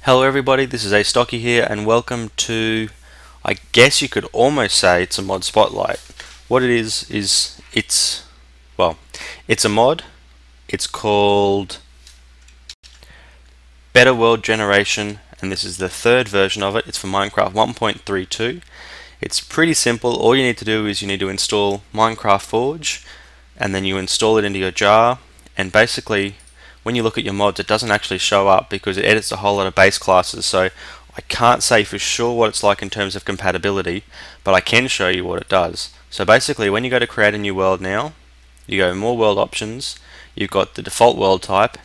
Hello everybody, this is Astocky here and welcome to, I guess you could almost say it's a mod spotlight. What it is it's a mod. It's called Better World Generation and this is the third version of it. It's for Minecraft 1.32. It's pretty simple. All you need to do is you need to install Minecraft Forge and then you install it into your jar, and basically when you look at your mods it doesn't actually show up because it edits a whole lot of base classes, so I can't say for sure what it's like in terms of compatibility, but I can show you what it does. So basically when you go to create a new world now, you go more world options, you've got the default world type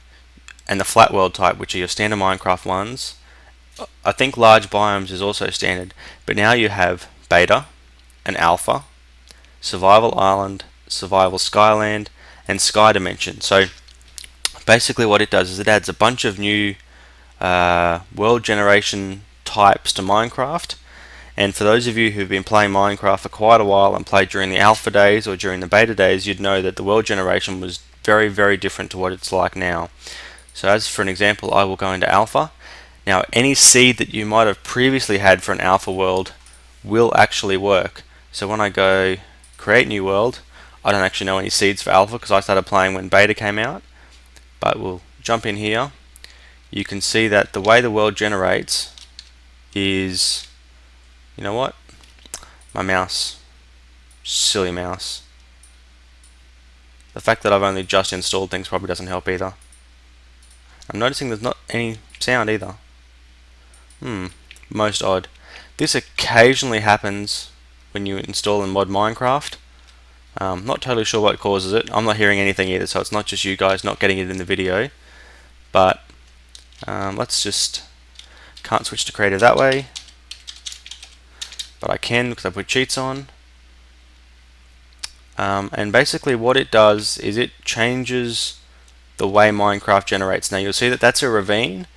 and the flat world type, which are your standard Minecraft ones. I think large biomes is also standard, but now you have beta and alpha, survival island, survival skyland and sky dimension. So basically what it does is it adds a bunch of new world generation types to Minecraft, and for those of you who've been playing Minecraft for quite a while and played during the alpha days or during the beta days, you'd know that the world generation was very different to what it's like now. So as for an example, I will go into alpha. Now any seed that you might have previously had for an alpha world will actually work. So when I go create new world, I don't actually know any seeds for alpha because I started playing when beta came out, but we'll jump in here. You can see that the way the world generates is, you know what, my mouse, silly mouse. The fact that I've only just installed things probably doesn't help either. I'm noticing there's not any sound either. Most odd. This occasionally happens when you install and mod Minecraft. Not totally sure what causes it. I'm not hearing anything either, so it's not just you guys not getting it in the video. But let's just, can't switch to creative that way, but I can because I put cheats on. And basically what it does is it changes the way Minecraft generates. Now you'll see that that's a ravine,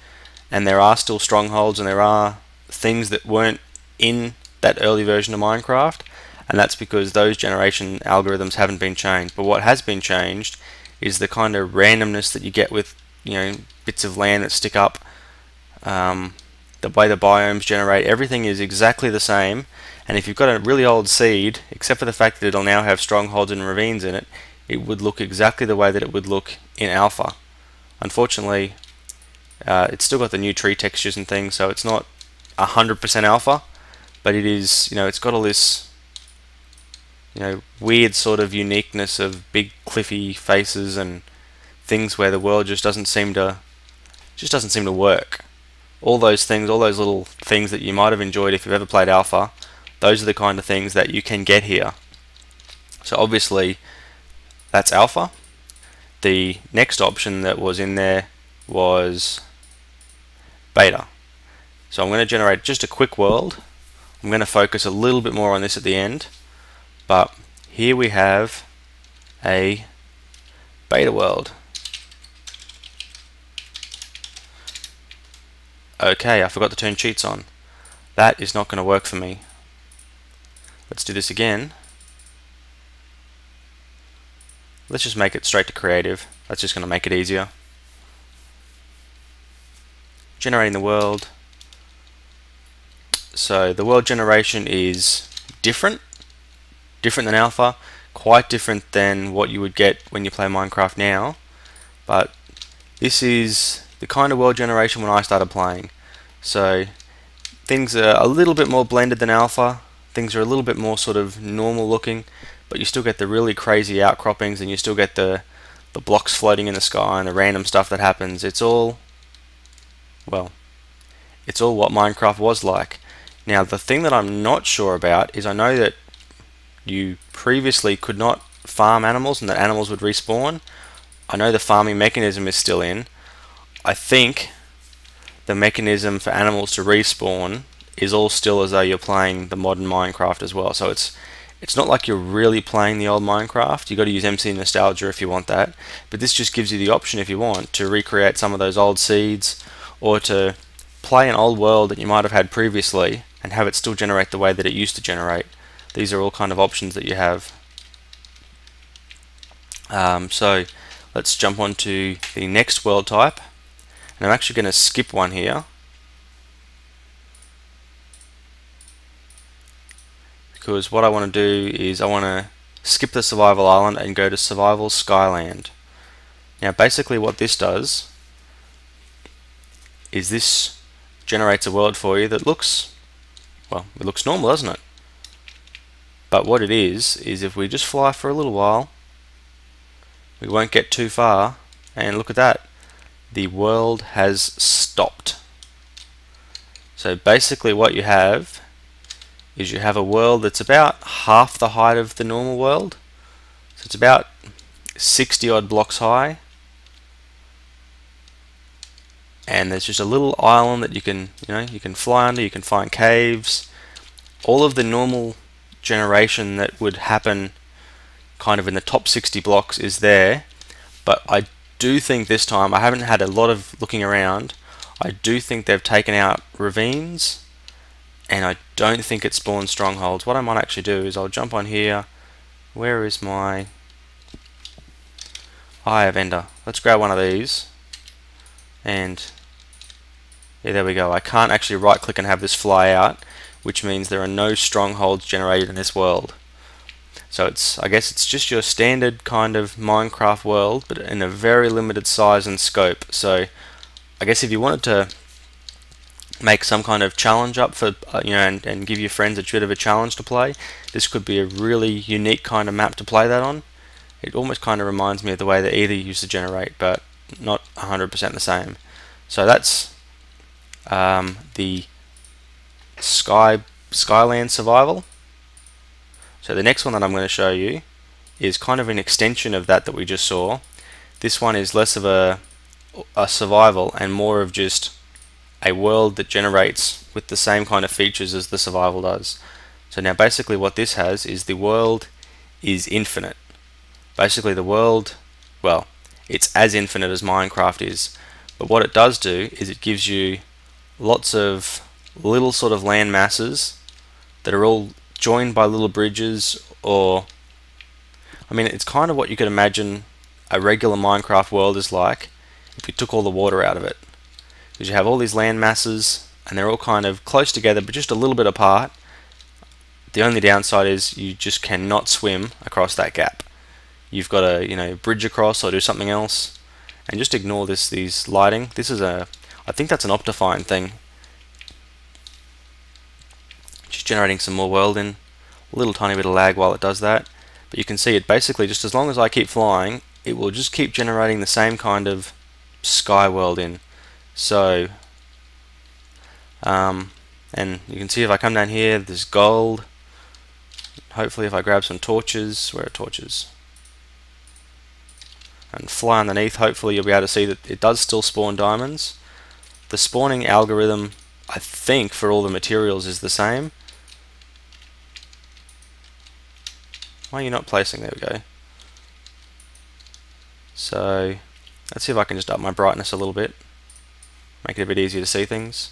and there are still strongholds and there are things that weren't in that early version of Minecraft, and that's because those generation algorithms haven't been changed. But what has been changed is the kind of randomness that you get with, you know, bits of land that stick up, the way the biomes generate. Everything is exactly the same, and if you've got a really old seed, except for the fact that it'll now have strongholds and ravines in it, it would look exactly the way that it would look in alpha. Unfortunately, it's still got the new tree textures and things, so it's not 100% alpha, but it is, you know, it's got all this, you know, weird sort of uniqueness of big cliffy faces and things where the world just doesn't seem to work. All those things, all those little things that you might have enjoyed if you've ever played alpha, those are the kind of things that you can get here. So obviously that's alpha. The next option that was in there was beta. So I'm going to generate just a quick world. I'm going to focus a little bit more on this at the end, but here we have a beta world. Okay, I forgot to turn cheats on. That is not going to work for me. Let's do this again. Let's just make it straight to creative. That's just going to make it easier. Generating the world. So the world generation is different than alpha, quite different than what you would get when you play Minecraft now, but this is the kind of world generation when I started playing. So things are a little bit more blended than alpha, things are a little bit more sort of normal looking, but you still get the really crazy outcroppings and you still get the blocks floating in the sky and the random stuff that happens. It's all, well, it's all what Minecraft was like. Now the thing that I'm not sure about is I know that you previously could not farm animals and that animals would respawn. I know the farming mechanism is still in. I think the mechanism for animals to respawn is all still as though you're playing the modern Minecraft as well. So it's not like you're really playing the old Minecraft. You've got to use MC Nostalgia if you want that. But this just gives you the option, if you want, to recreate some of those old seeds or to play an old world that you might have had previously and have it still generate the way that it used to generate. These are all kind of options that you have. So let's jump on to the next world type, and I'm actually going to skip one here because what I want to do is I want to skip the survival island and go to survival skyland. Now basically what this does is this generates a world for you that looks, well, it looks normal, doesn't it? But what it is if we just fly for a little while, we won't get too far, and look at that, the world has stopped. So basically what you have is you have a world that's about half the height of the normal world. So it's about 60 odd blocks high, and there's just a little island that you can fly under. You can find caves. All of the normal generation that would happen kind of in the top 60 blocks is there, but I do think this time, I haven't had a lot of looking around, I do think they've taken out ravines, and I don't think it spawns strongholds. What I might actually do is I'll jump on here. Where is my Eye of Ender? Let's grab one of these, and yeah, there we go. I can't actually right click and have this fly out, which means there are no strongholds generated in this world. So I guess it's just your standard kind of Minecraft world, but in a very limited size and scope. So I guess if you wanted to make some kind of challenge up for and give your friends a bit of a challenge to play, this could be a really unique kind of map to play that on. It almost kind of reminds me of the way that Ether used to generate, but not 100% the same. So that's the Skyland Survival. So the next one that I'm going to show you is kind of an extension of that we just saw. This one is less of a survival and more of just a world that generates with the same kind of features as the survival does. So now basically what this has is the world is infinite. Basically the world, well, it's as infinite as Minecraft is, but what it does do is it gives you lots of little sort of land masses that are all joined by little bridges, or I mean it's kind of what you could imagine a regular Minecraft world is like if you took all the water out of it, because you have all these land masses and they're all kind of close together but just a little bit apart. The only downside is you just cannot swim across that gap. You've got to bridge across or do something else, and just ignore these lighting. This is I think that's an Optifine thing. Just generating some more world in. A little tiny bit of lag while it does that, but you can see it basically just as long as I keep flying, it will just keep generating the same kind of sky world in. So and you can see if I come down here, there's gold. Hopefully if I grab some torches, where are torches, and fly underneath, hopefully you'll be able to see that it does still spawn diamonds. The spawning algorithm, I think, for all the materials is the same. Why are you not placing? There we go. So let's see if I can just up my brightness a little bit, make it a bit easier to see things.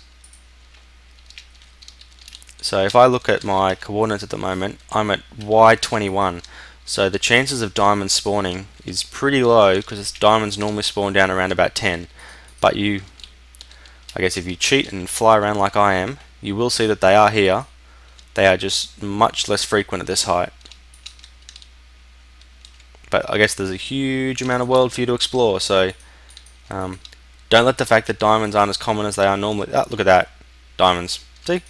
So if I look at my coordinates at the moment, I'm at Y21. So the chances of diamonds spawning is pretty low, because diamonds normally spawn down around about 10. But I guess if you cheat and fly around like I am, you will see that they are here. They are just much less frequent at this height. But I guess there's a huge amount of world for you to explore, so don't let the fact that diamonds aren't as common as they are normally. Oh, look at that, diamonds. See?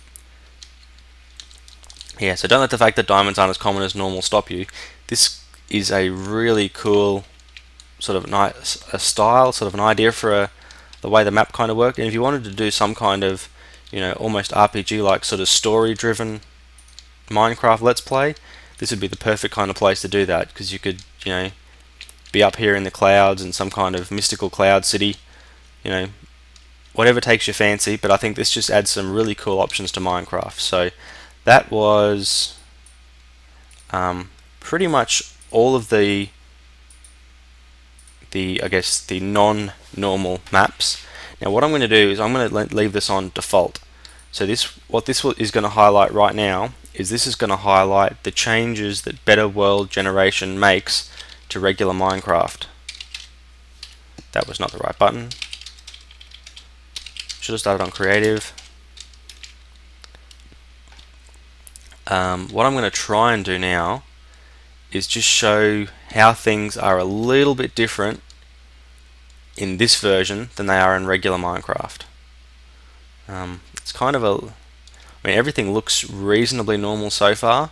Yeah, so don't let the fact that diamonds aren't as common as normal stop you. This is a really cool sort of a style, sort of an idea for the way the map kind of worked. And if you wanted to do some kind of, almost RPG-like sort of story-driven Minecraft Let's Play, this would be the perfect kind of place to do that, because you could, be up here in the clouds in some kind of mystical cloud city, whatever takes your fancy. But I think this just adds some really cool options to Minecraft. So that was pretty much all of the I guess the non-normal maps. Now what I'm going to do is I'm going to leave this on default. So what this is going to highlight right now is this is going to highlight the changes that Better World Generation makes to regular Minecraft. That was not the right button. Should have started on creative. What I'm going to try and do now is just show how things are a little bit different in this version than they are in regular Minecraft. It's kind of I mean, everything looks reasonably normal so far,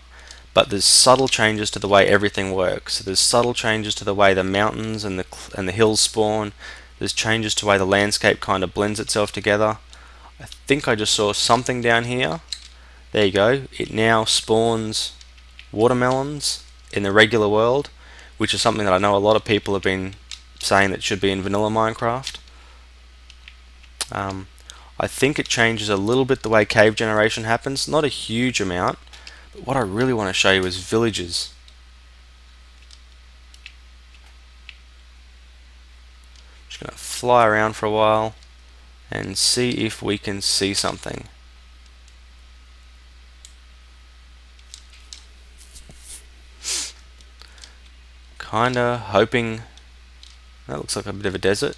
but there's subtle changes to the way everything works. So there's subtle changes to the way the mountains and the hills spawn. There's changes to the way the landscape kind of blends itself together. I think I just saw something down here. There you go. It now spawns watermelons in the regular world, which is something that I know a lot of people have been saying that should be in vanilla Minecraft. I think it changes a little bit the way cave generation happens, not a huge amount, but what I really want to show you is villages. Just going to fly around for a while and see if we can see something. Kinda hoping. That looks like a bit of a desert.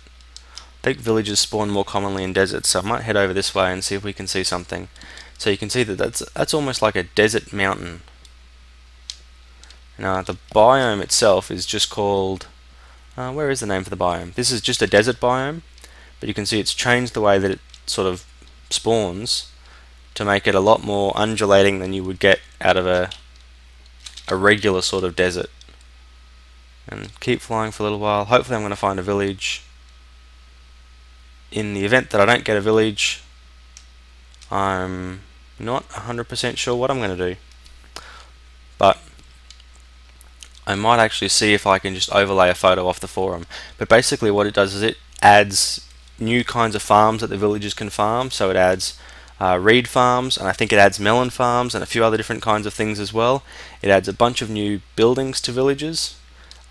I think villages spawn more commonly in deserts, so I might head over this way and see if we can see something. So you can see that that's almost like a desert mountain. Now the biome itself is just called, where is the name for the biome? This is just a desert biome, but you can see it's changed the way that it sort of spawns to make it a lot more undulating than you would get out of a regular sort of desert. And keep flying for a little while. Hopefully I'm going to find a village. In the event that I don't get a village, I'm not 100% sure what I'm going to do. But I might actually see if I can just overlay a photo off the forum. But basically what it does is it adds new kinds of farms that the villagers can farm. So it adds reed farms, and I think it adds melon farms and a few other different kinds of things as well. It adds a bunch of new buildings to villages.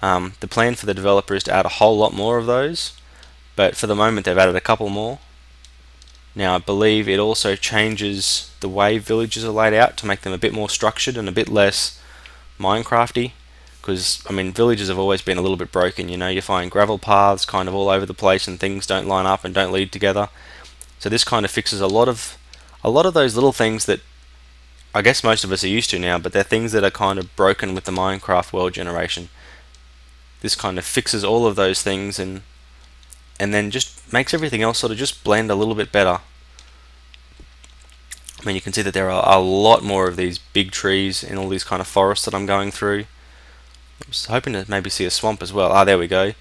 The plan for the developer is to add a whole lot more of those, but for the moment they've added a couple more. Now I believe it also changes the way villages are laid out to make them a bit more structured and a bit less Minecrafty, because I mean villages have always been a little bit broken. You know, you find gravel paths kind of all over the place and things don't line up and don't lead together. So this kind of fixes a lot of those little things that I guess most of us are used to now, but they're things that are kind of broken with the Minecraft world generation. This kind of fixes all of those things and then just makes everything else sort of just blend a little bit better. I mean, you can see that there are a lot more of these big trees in all these kind of forests that I'm going through. I was hoping to maybe see a swamp as well. Ah, there we go.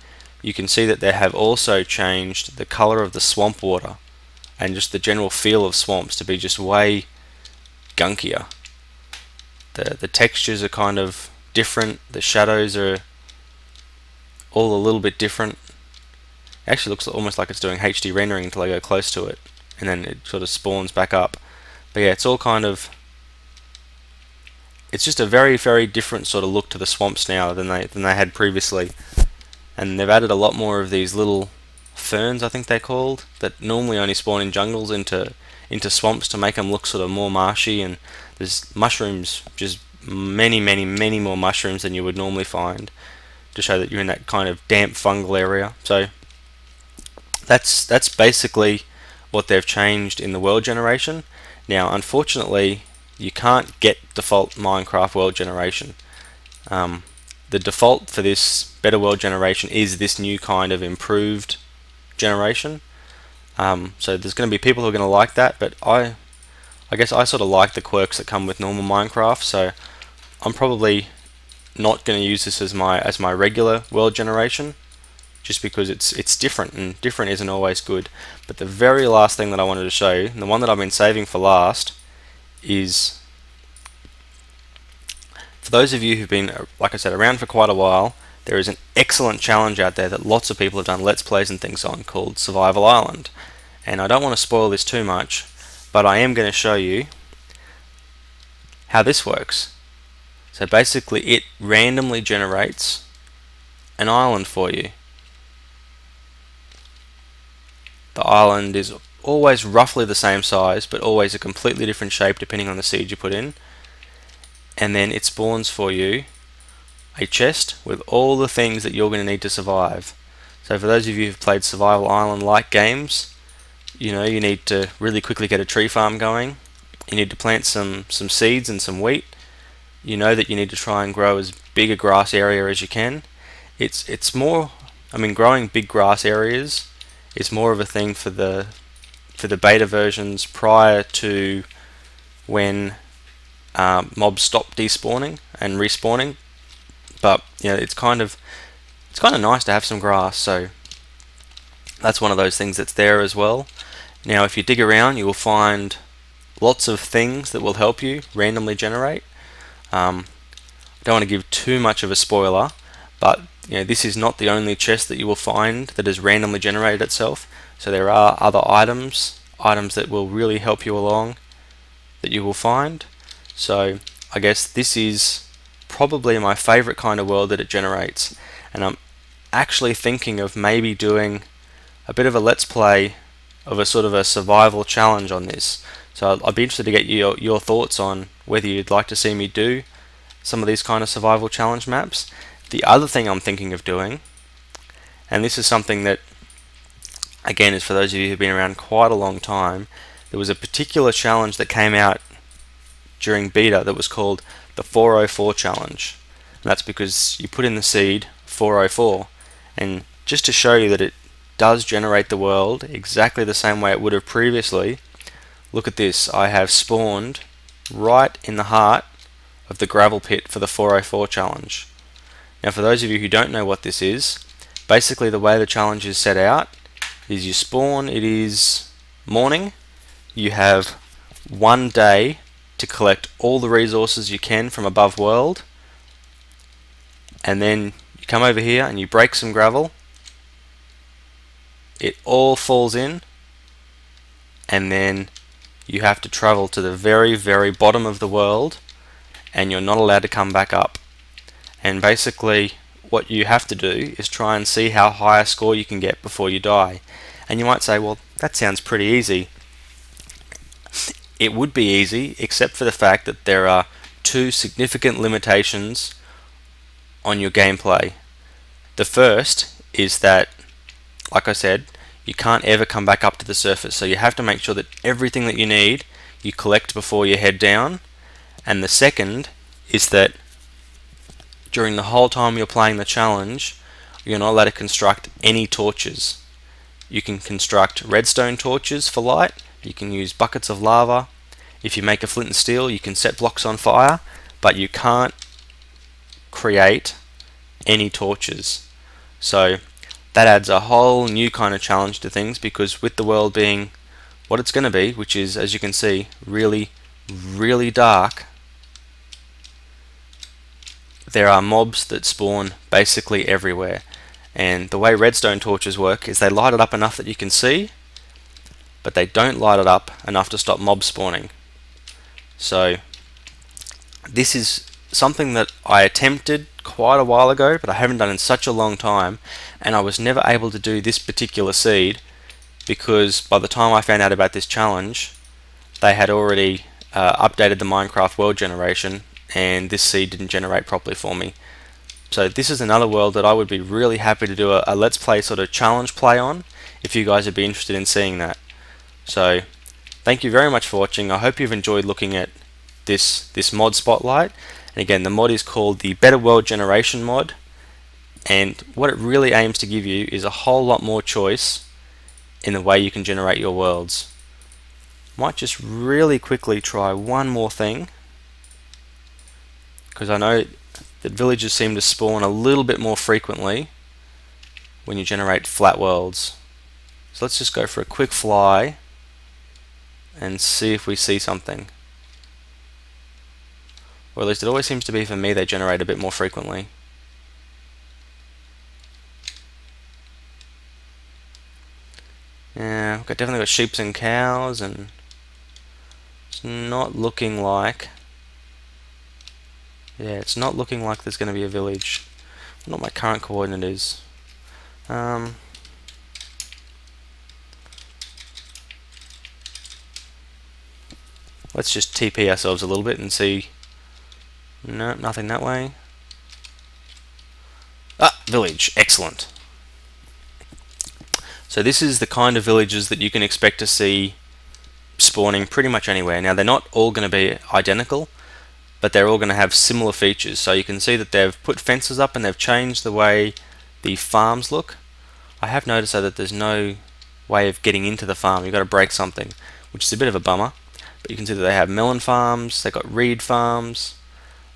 You can see that they have also changed the color of the swamp water and just the general feel of swamps to be just way gunkier. The textures are kind of different. The shadows are all a little bit different. It actually looks almost like it's doing HD rendering until I go close to it, and then it sort of spawns back up. But yeah, it's all kind of, it's just a very, very different sort of look to the swamps now than they had previously. And they've added a lot more of these little ferns, I think they're called, that normally only spawn in jungles into swamps to make them look sort of more marshy. And there's mushrooms, just many, many, many more mushrooms than you would normally find, to show that you're in that kind of damp fungal area. So that's basically what they've changed in the world generation. Now unfortunately you can't get default Minecraft world generation. The default for this better world generation is this new kind of improved generation. So there's going to be people who are going to like that, but I guess I sort of like the quirks that come with normal Minecraft, so I'm probably not going to use this as my regular world generation, just because it's different, and different isn't always good. But the very last thing that I wanted to show you, and the one that I've been saving for last, is for those of you who've been, like I said, around for quite a while, there is an excellent challenge out there that lots of people have done Let's Plays and things on, called Survival Island. And I don't want to spoil this too much, but I am going to show you how this works. So basically it randomly generates an island for you. The island is always roughly the same size, but always a completely different shape depending on the seed you put in. And then it spawns for you a chest with all the things that you're going to need to survive. So for those of you who've played Survival Island like games, you need to really quickly get a tree farm going. You need to plant some seeds and some wheat. you know that you need to try and grow as big a grass area as you can. It's more, I mean, growing big grass areas is more of a thing for the beta versions prior to when mobs stop despawning and respawning. But you know, it's kind of nice to have some grass, so that's one of those things that's there as well. Now if you dig around, you will find lots of things that will help you randomly generate. I don't want to give too much of a spoiler, but you know, this is not the only chest that you will find that has randomly generated itself. So there are other items that will really help you along that you will find. So I guess this is probably my favorite kind of world that it generates, and I'm actually thinking of maybe doing a bit of a let's play of a sort of a survival challenge on this. So I'd be interested to get your thoughts on whether you'd like to see me do some of these kind of survival challenge maps. The other thing I'm thinking of doing, and this is something that again is for those of you who've been around quite a long time, there was a particular challenge that came out during beta that was called the 404 challenge, and that's because you put in the seed 404, and just to show you that it does generate the world exactly the same way it would have previously, look at this. I have spawned right in the heart of the gravel pit for the 404 challenge. Now for those of you who don't know what this is, basically the way the challenge is set out is you spawn, it is morning, you have 1 day to collect all the resources you can from above world, and then you come over here and you break some gravel, it all falls in, and then you have to travel to the very, very bottom of the world, and you're not allowed to come back up. And basically what you have to do is try and see how high a score you can get before you die. And you might say, well, that sounds pretty easy. It would be easy, except for the fact that there are two significant limitations on your gameplay. The first is that, like I said, you can't ever come back up to the surface, so you have to make sure that everything that you need you collect before you head down. And the second is that during the whole time you're playing the challenge, you're not allowed to construct any torches. You can construct redstone torches for light, you can use buckets of lava, if you make a flint and steel you can set blocks on fire, but you can't create any torches. So that adds a whole new kind of challenge to things, because with the world being what it's going to be, which is, as you can see, really, really dark, there are mobs that spawn basically everywhere. And the way redstone torches work is they light it up enough that you can see, but they don't light it up enough to stop mob spawning. So this is something that I attempted quite a while ago, but I haven't done in such a long time, and I was never able to do this particular seed because by the time I found out about this challenge, they had already updated the Minecraft world generation, and this seed didn't generate properly for me. So this is another world that I would be really happy to do a let's play sort of challenge play on, if you guys would be interested in seeing that. So thank you very much for watching. I hope you've enjoyed looking at this mod spotlight. And again, the mod is called the Better World Generation mod, and what it really aims to give you is a whole lot more choice in the way you can generate your worlds. Might just really quickly try one more thing, because I know that villages seem to spawn a little bit more frequently when you generate flat worlds. So let's just go for a quick fly and see if we see something. Or at least it always seems to be for me they generate a bit more frequently. Yeah, we've definitely got sheep and cows, and it's not looking like, yeah, it's not looking like there's going to be a village. I don't know what my current coordinate is. Let's just TP ourselves a little bit and see. No, nothing that way. Ah, village. Excellent. So this is the kind of villages that you can expect to see spawning pretty much anywhere. Now they're not all going to be identical, but they're all going to have similar features. So you can see that they've put fences up and they've changed the way the farms look. I have noticed though that there's no way of getting into the farm. You've got to break something, which is a bit of a bummer. But you can see that they have melon farms, they've got reed farms,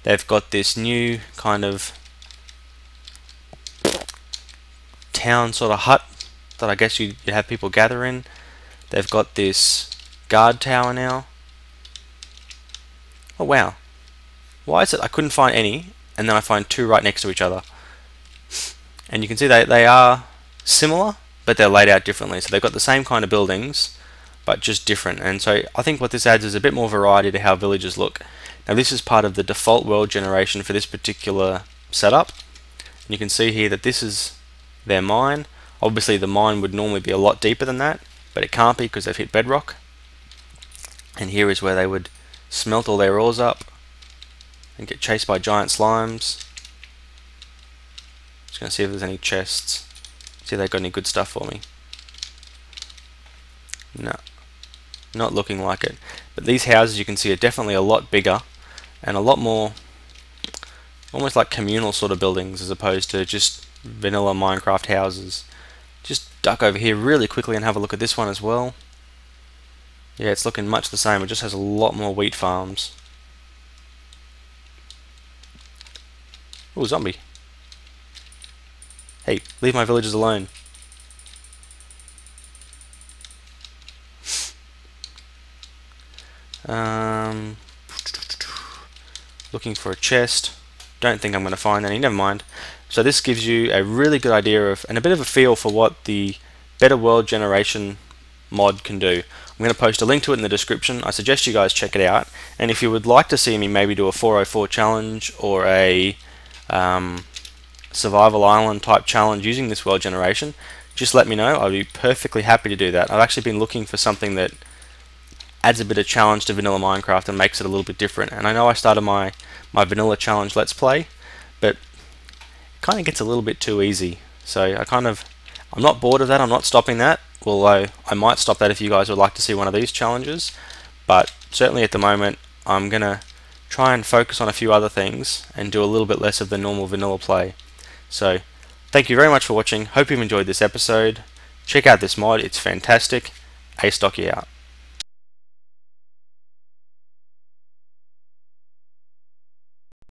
they've got this new kind of town sort of hut that I guess you have people gather in. They've got this guard tower now. Oh wow, why is it I couldn't find any and then I find two right next to each other? And you can see they are similar, but they're laid out differently. So they've got the same kind of buildings but just different, and so I think what this adds is a bit more variety to how villages look. Now this is part of the default world generation for this particular setup, and you can see here that this is their mine. Obviously the mine would normally be a lot deeper than that, but it can't be because they've hit bedrock. And here is where they would smelt all their ores up and get chased by giant slimes. Just going to see if there's any chests, see if they've got any good stuff for me. No, not looking like it. But these houses you can see are definitely a lot bigger and a lot more almost like communal sort of buildings as opposed to just vanilla Minecraft houses. Just duck over here really quickly and have a look at this one as well. Yeah, it's looking much the same. It just has a lot more wheat farms. Oh, zombie. Hey, leave my villagers alone. Looking for a chest. Don't think I'm going to find any. Never mind. So this gives you a really good idea of and a bit of a feel for what the Better World Generation mod can do. I'm going to post a link to it in the description. I suggest you guys check it out. And if you would like to see me maybe do a 404 challenge or a survival island type challenge using this world generation, just let me know. I'd be perfectly happy to do that. I've actually been looking for something that adds a bit of challenge to vanilla Minecraft and makes it a little bit different. And I know I started my vanilla challenge let's play, but it kind of gets a little bit too easy. So I'm not bored of that, I'm not stopping that, although I might stop that if you guys would like to see one of these challenges. But certainly at the moment I'm gonna try and focus on a few other things and do a little bit less of the normal vanilla play. So thank you very much for watching. Hope you've enjoyed this episode. Check out this mod, it's fantastic. Astocky out.